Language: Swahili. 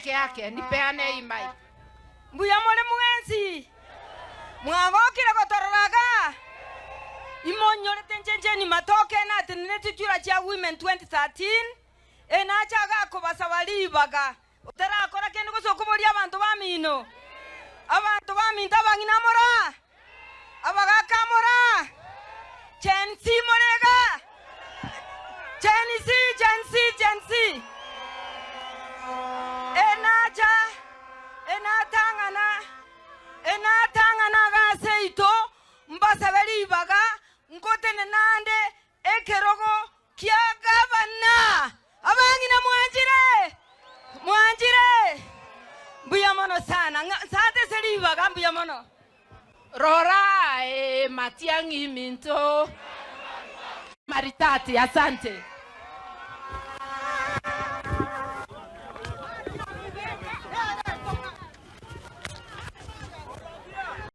peke yake. Nipeane hii mic. Mbuya mole mwenzi. Mwagokire gotororaga. Imonyolete njenjeni matoke na tenete chura cha women 2013. Enachaga kubasa walibaga. Utarakora kende kusokuboria abantu bamino. Abantu baminta banginamora. Abagakamora. Chensi morega. Chensi. Enatangana gaseito mbasa balibaga nkotene nande ekerogo kya gavana abangina mwanjire mbuya mono sana sate selibaga mbuya mono Rora Matiang'i Minto Maritati, asante.